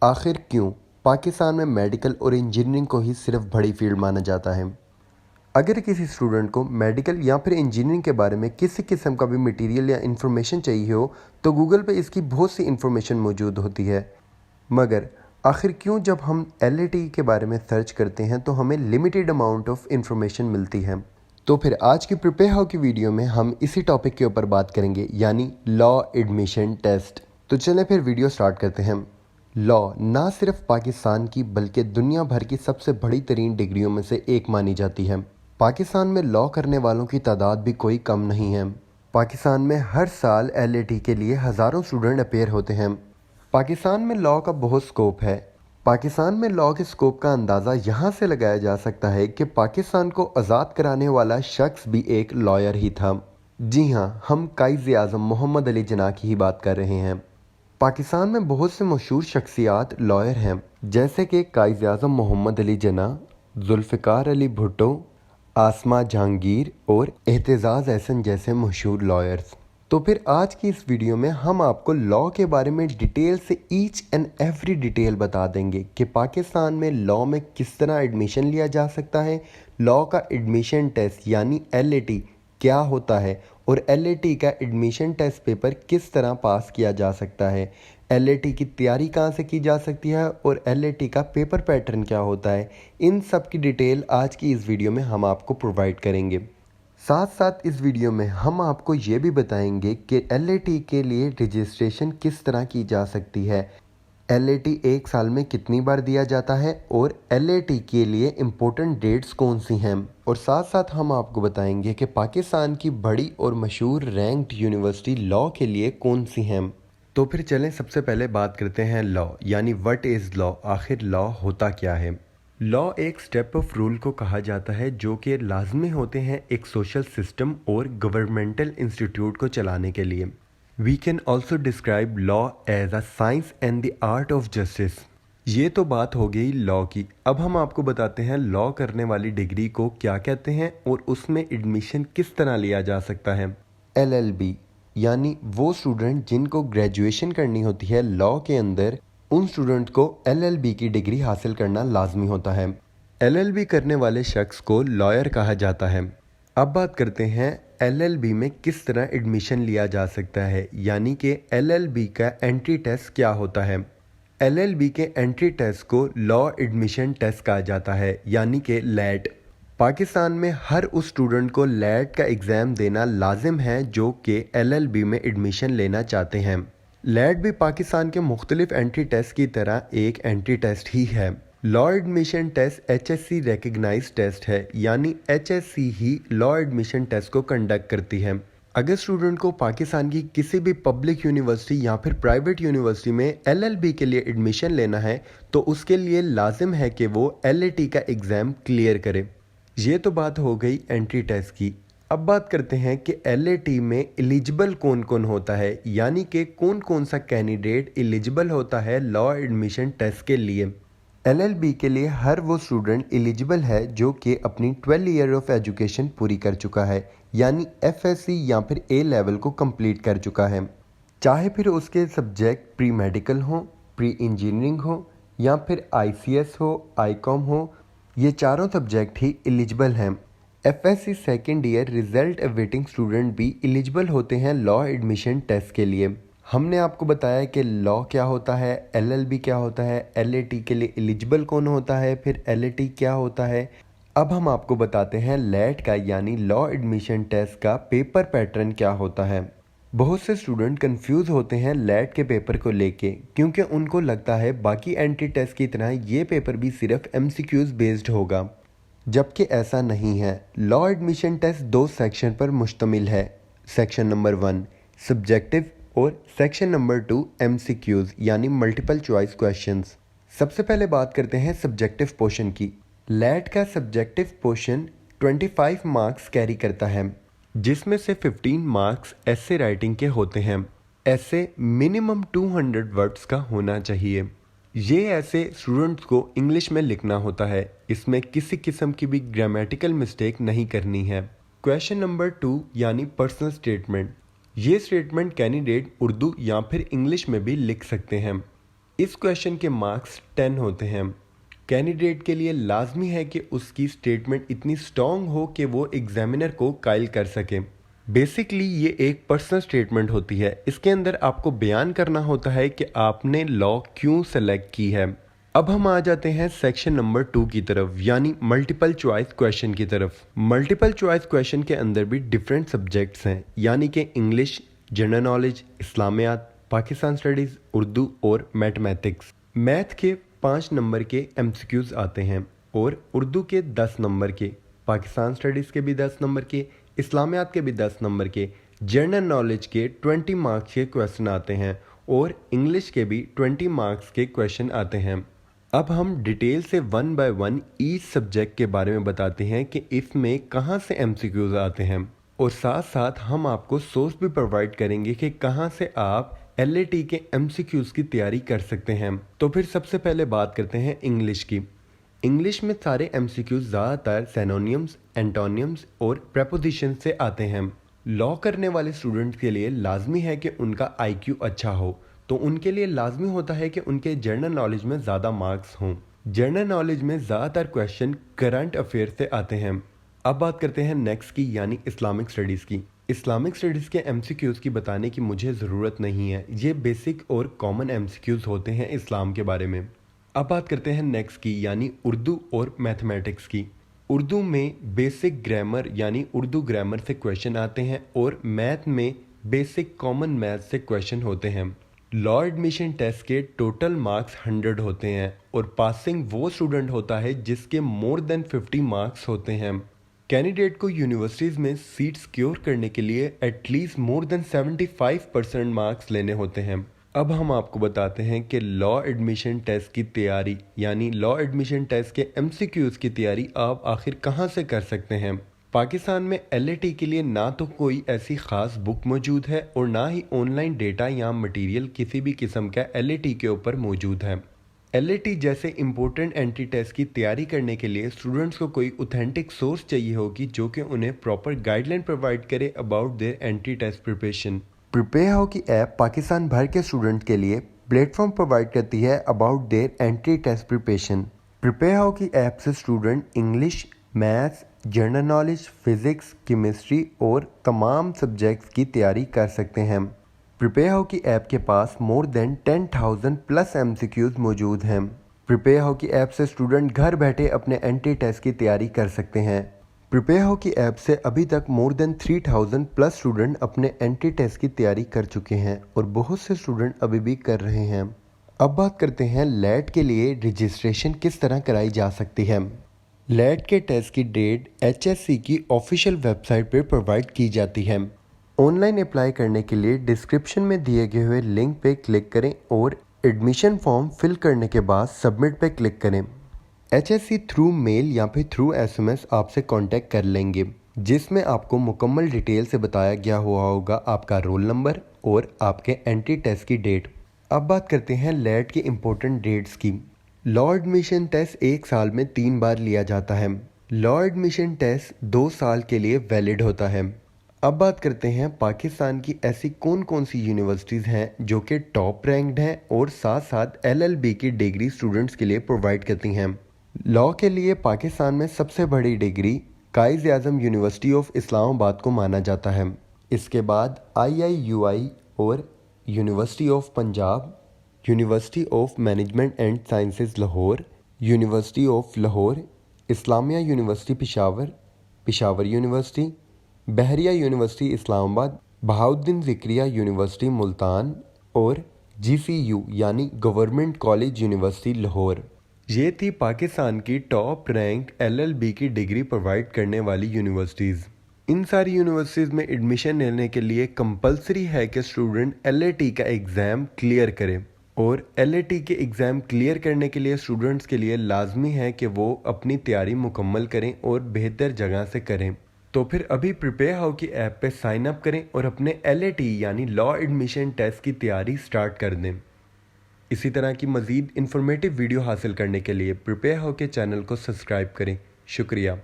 आखिर क्यों पाकिस्तान में मेडिकल और इंजीनियरिंग को ही सिर्फ बड़ी फील्ड माना जाता है। अगर किसी स्टूडेंट को मेडिकल या फिर इंजीनियरिंग के बारे में किसी किस्म का भी मटेरियल या इन्फॉर्मेशन चाहिए हो तो गूगल पे इसकी बहुत सी इन्फॉर्मेशन मौजूद होती है। मगर आखिर क्यों जब हम एलएटी के बारे में सर्च करते हैं तो हमें लिमिटेड अमाउंट ऑफ इन्फॉर्मेशन मिलती है। तो फिर आज की प्रिपेयर हाउ की वीडियो में हम इसी टॉपिक के ऊपर बात करेंगे, यानी लॉ एडमिशन टेस्ट। तो चलें फिर वीडियो स्टार्ट करते हैं। लॉ ना सिर्फ पाकिस्तान की बल्कि दुनिया भर की सबसे बड़ी तरीन डिग्रियों में से एक मानी जाती है। पाकिस्तान में लॉ करने वालों की तादाद भी कोई कम नहीं है। पाकिस्तान में हर साल एलएटी के लिए हज़ारों स्टूडेंट अपेयर होते हैं। पाकिस्तान में लॉ का बहुत स्कोप है। पाकिस्तान में लॉ के स्कोप का अंदाज़ा यहाँ से लगाया जा सकता है कि पाकिस्तान को आज़ाद कराने वाला शख्स भी एक लॉयर ही था। जी हाँ, हम कायद-ए-आज़म मोहम्मद अली जिन्ना की ही बात कर रहे हैं। पाकिस्तान में बहुत से मशहूर शख्सियात लॉयर हैं, जैसे कि कायद-ए-आज़म मोहम्मद अली जिन्ना, जुल्फ़िकार अली भुट्टो, आसमा जहांगीर और एहतजाज एहसन जैसे मशहूर लॉयर्स। तो फिर आज की इस वीडियो में हम आपको लॉ के बारे में डिटेल से ईच एंड एवरी डिटेल बता देंगे कि पाकिस्तान में लॉ में किस तरह एडमिशन लिया जा सकता है, लॉ का एडमिशन टेस्ट यानी एलएटी क्या होता है और एलएटी का एडमिशन टेस्ट पेपर किस तरह पास किया जा सकता है, एलएटी की तैयारी कहाँ से की जा सकती है और एलएटी का पेपर पैटर्न क्या होता है। इन सब की डिटेल आज की इस वीडियो में हम आपको प्रोवाइड करेंगे। साथ साथ इस वीडियो में हम आपको ये भी बताएंगे कि एलएटी के लिए रजिस्ट्रेशन किस तरह की जा सकती है, एलएटी एक साल में कितनी बार दिया जाता है और एलएटी के लिए इम्पोर्टेंट डेट्स कौन सी हैं, और साथ साथ हम आपको बताएंगे कि पाकिस्तान की बड़ी और मशहूर रैंक्ड यूनिवर्सिटी लॉ के लिए कौन सी हैं। तो फिर चलें सबसे पहले बात करते हैं लॉ, यानी व्हाट इज़ लॉ, आखिर लॉ होता क्या है। लॉ एक स्टेप ऑफ रूल को कहा जाता है जो कि लाजमी होते हैं एक सोशल सिस्टम और गवर्नमेंटल इंस्टीट्यूट को चलाने के लिए। We can also describe law as a science and the art of justice. ये तो बात हो गई लॉ की। अब हम आपको बताते हैं लॉ करने वाली डिग्री को क्या कहते हैं और उसमें एडमिशन किस तरह लिया जा सकता है। एलएलबी यानी वो स्टूडेंट जिनको ग्रेजुएशन करनी होती है लॉ के अंदर, उन स्टूडेंट को एलएलबी की डिग्री हासिल करना लाजमी होता है। एलएलबी करने वाले शख्स को लॉयर कहा जाता है। अब बात करते हैं एलएलबी में किस तरह एडमिशन लिया जा सकता है, यानी कि एलएलबी का एंट्री टेस्ट क्या होता है। एलएलबी के एंट्री टेस्ट को लॉ एडमिशन टेस्ट कहा जाता है, यानी कि लैट। पाकिस्तान में हर उस स्टूडेंट को लैट का एग्ज़ाम देना लाजिम है जो कि एलएलबी में एडमिशन लेना चाहते हैं। लैट भी पाकिस्तान के मुख्तलिफ एंट्री टेस्ट की तरह एक एंट्री टेस्ट ही है। Law admission test HSC recognised test है, यानी एचएससी ही लॉ एडमिशन टेस्ट को कंडक्ट करती है। अगर स्टूडेंट को पाकिस्तान की किसी भी पब्लिक यूनिवर्सिटी या फिर प्राइवेट यूनिवर्सिटी में एलएलबी के लिए एडमिशन लेना है तो उसके लिए लाजिम है कि वो एलएटी का एग्ज़ाम क्लियर करे। ये तो बात हो गई एंट्री टेस्ट की। अब बात करते हैं कि एलएटी में एलिजिबल कौन कौन होता है, यानी कि कौन कौन सा कैंडिडेट एलिजिबल होता है लॉ एडमिशन टेस्ट के लिए। एलएलबी के लिए हर वो स्टूडेंट एलिजिबल है जो कि अपनी 12 ईयर ऑफ एजुकेशन पूरी कर चुका है, यानी एफएससी या फिर ए लेवल को कंप्लीट कर चुका है। चाहे फिर उसके सब्जेक्ट प्री मेडिकल हो, प्री इंजीनियरिंग हो या फिर आईसीएस हो, आईकॉम हो, ये चारों सब्जेक्ट ही एलिजिबल हैं। FSc second year result awaiting student भी एलिजिबल होते हैं लॉ एडमिशन टेस्ट के लिए। हमने आपको बताया कि लॉ क्या होता है, एलएलबी क्या होता है, एलएटी के लिए एलिजिबल कौन होता है, फिर एलएटी क्या होता है। अब हम आपको बताते हैं लैट का यानी लॉ एडमिशन टेस्ट का पेपर पैटर्न क्या होता है। बहुत से स्टूडेंट कंफ्यूज होते हैं लैट के पेपर को लेके, क्योंकि उनको लगता है बाकी एंट्री टेस्ट की तरह ये पेपर भी सिर्फ एमसीक्यूज बेस्ड होगा, जबकि ऐसा नहीं है। लॉ एडमिशन टेस्ट दो सेक्शन पर मुश्तमिल है। सेक्शन नंबर 1 सब्जेक्टिव और सेक्शन नंबर 2 एमसीक्यूज यानी मल्टीपल चॉइस क्वेश्चंस। सबसे पहले बात करते हैं सब्जेक्टिव पोर्शन की। लैट का सब्जेक्टिव पोर्शन 25 मार्क्स कैरी करता है, जिसमें से 15 मार्क्स ऐसे राइटिंग के होते हैं। ऐसे मिनिमम 200 वर्ड्स का होना चाहिए। ये ऐसे स्टूडेंट्स को इंग्लिश में लिखना होता है, इसमें किसी किस्म की भी ग्रामेटिकल मिस्टेक नहीं करनी है। क्वेश्चन नंबर 2 यानी पर्सनल स्टेटमेंट। ये स्टेटमेंट कैंडिडेट उर्दू या फिर इंग्लिश में भी लिख सकते हैं। इस क्वेश्चन के मार्क्स 10 होते हैं। कैंडिडेट के लिए लाजमी है कि उसकी स्टेटमेंट इतनी स्ट्रॉन्ग हो कि वो एग्जामिनर को कायल कर सके। बेसिकली ये एक पर्सनल स्टेटमेंट होती है। इसके अंदर आपको बयान करना होता है कि आपने लॉ क्यों सेलेक्ट की है। अब हम आ जाते हैं सेक्शन नंबर 2 की तरफ, यानी मल्टीपल चॉइस क्वेश्चन की तरफ। मल्टीपल चॉइस क्वेश्चन के अंदर भी डिफरेंट सब्जेक्ट्स हैं, यानी कि English, general knowledge, Islamiat, Pakistan studies, Urdu और मैथमेटिक्स। मैथ के 5 नंबर के एमसीक्यूज आते हैं और उर्दू के 10 नंबर के, पाकिस्तान स्टडीज़ के भी 10 नंबर के, इस्लामियात के भी 10 नंबर के, जनरल नॉलेज के 20 मार्क्स के क्वेश्चन आते हैं और इंग्लिश के भी 20 मार्क्स के क्वेश्चन आते हैं। अब हम डिटेल से 1 बाय 1 ईच सब्जेक्ट के बारे में बताते हैं कि इसमें कहाँ से एमसीक्यूज आते हैं, और साथ साथ हम आपको सोर्स भी प्रोवाइड करेंगे कि कहाँ से आप एलएटी के एमसीक्यूज की तैयारी कर सकते हैं। तो फिर सबसे पहले बात करते हैं इंग्लिश की। इंग्लिश में सारे एमसीक्यूज ज़्यादातर सिनोनिम्स, एंटोनिम्स और प्रेपोजिशन से आते हैं। लॉ करने वाले स्टूडेंट्स के लिए लाजमी है कि उनका आईक्यू अच्छा हो, तो उनके लिए लाजमी होता है कि उनके जनरल नॉलेज में ज़्यादा मार्क्स हों। जनरल नॉलेज में ज़्यादातर क्वेश्चन करंट अफेयर से आते हैं। अब बात करते हैं नेक्स्ट की, यानी इस्लामिक स्टडीज़ की। इस्लामिक स्टडीज़ के एमसीक्यूज़ की बताने की मुझे ज़रूरत नहीं है, ये बेसिक और कॉमन एमसीक्यूज़ होते हैं इस्लाम के बारे में। अब बात करते हैं नेक्स्ट की, यानी उर्दू और मैथमेटिक्स की। उर्दू में बेसिक ग्रामर यानी उर्दू ग्रामर से क्वेश्चन आते हैं और मैथ में बेसिक कॉमन मैथ से क्वेश्चन होते हैं। लॉ एडमिशन टेस्ट के टोटल मार्क्स 100 होते हैं और पासिंग वो स्टूडेंट होता है जिसके मोर देन 50 मार्क्स होते हैं। कैंडिडेट को यूनिवर्सिटीज़ में सीट सिक्योर करने के लिए एटलीस्ट मोर देन 75% मार्क्स लेने होते हैं। अब हम आपको बताते हैं कि लॉ एडमिशन टेस्ट की तैयारी, यानी लॉ एडमिशन टेस्ट के एमसीक्यूज़ की तैयारी आप आखिर कहाँ से कर सकते हैं। पाकिस्तान में एलएटी के लिए ना तो कोई ऐसी ख़ास बुक मौजूद है और ना ही ऑनलाइन डेटा या मटेरियल किसी भी किस्म का एलएटी के ऊपर मौजूद है। एलएटी जैसे इम्पोर्टेंट एंट्री टेस्ट की तैयारी करने के लिए स्टूडेंट्स को कोई ऑथेंटिक सोर्स चाहिए होगी जो कि उन्हें प्रॉपर गाइडलाइन प्रोवाइड करे about their entry test preparation. Prepare हो की ऐप पाकिस्तान भर के स्टूडेंट के लिए प्लेटफॉर्म प्रोवाइड करती है about their entry test preparation. Prepare हो की ऐप से student English, maths, general knowledge, physics, chemistry और तमाम सब्जेक्ट्स की तैयारी कर सकते हैं। प्रिपेयर हो की ऐप के पास मोर देन 10,000 प्लस एमसीक्यूज मौजूद हैं। प्रिपेयर हो की ऐप से स्टूडेंट घर बैठे अपने एंट्री टेस्ट की तैयारी कर सकते हैं। प्रिपेयर हो की ऐप से अभी तक मोर देन 3,000 प्लस स्टूडेंट अपने एंट्री टेस्ट की तैयारी कर चुके हैं और बहुत से स्टूडेंट अभी भी कर रहे हैं। अब बात करते हैं लेट के लिए रजिस्ट्रेशन किस तरह कराई जा सकती है। लेट के टेस्ट की डेट HSC की ऑफिशियल वेबसाइट पर प्रोवाइड की जाती है। ऑनलाइन अप्लाई करने के लिए डिस्क्रिप्शन में दिए गए हुए लिंक पे क्लिक करें और एडमिशन फॉर्म फिल करने के बाद सबमिट पे क्लिक करें। HSC थ्रू मेल या फिर थ्रू SMS आपसे कांटेक्ट कर लेंगे, जिसमें आपको मुकम्मल डिटेल से बताया गया हुआ होगा आपका रोल नंबर और आपके एंट्री टेस्ट की डेट। अब बात करते हैं लेट की इम्पोर्टेंट डेट्स की। लॉ एडमिशन टेस्ट 1 साल में 3 बार लिया जाता है। लॉ एडमिशन टेस्ट 2 साल के लिए वैलिड होता है। अब बात करते हैं पाकिस्तान की ऐसी कौन कौन सी यूनिवर्सिटीज़ हैं जो कि टॉप रैंक्ड हैं और साथ साथ LLB की डिग्री स्टूडेंट्स के लिए प्रोवाइड करती हैं। लॉ के लिए पाकिस्तान में सबसे बड़ी degree Quaid-e-Azam university of Islamabad को माना जाता है। इसके बाद IIUI और university of Punjab, university of management and sciences Lahore, university of Lahore, Islamia university Peshawar, Peshawar university, Bahria university Islamabad, Bahauddin Zakaria university Multan और GCU यानी गवर्नमेंट कॉलेज यूनिवर्सिटी लाहौर। ये थी पाकिस्तान की टॉप रैंक्ड LLB की डिग्री प्रोवाइड करने वाली यूनिवर्सिटीज़। इन सारी यूनिवर्सिटीज़ में एडमिशन लेने के लिए कंपलसरी है कि स्टूडेंट LAT का एग्ज़ाम क्लियर करें, और LAT के एग्ज़ाम क्लियर करने के लिए स्टूडेंट्स के लिए लाजमी है कि वो अपनी तैयारी मुकम्मल करें और बेहतर जगह से करें। तो फिर अभी प्रिपेयर हो की ऐप पे साइन अप करें और अपने LAT यानी लॉ एडमिशन टेस्ट की तैयारी स्टार्ट कर दें। इसी तरह की मज़ीद इन्फॉर्मेटिव वीडियो हासिल करने के लिए प्रिपेयर हो के चैनल को सब्सक्राइब करें। शुक्रिया।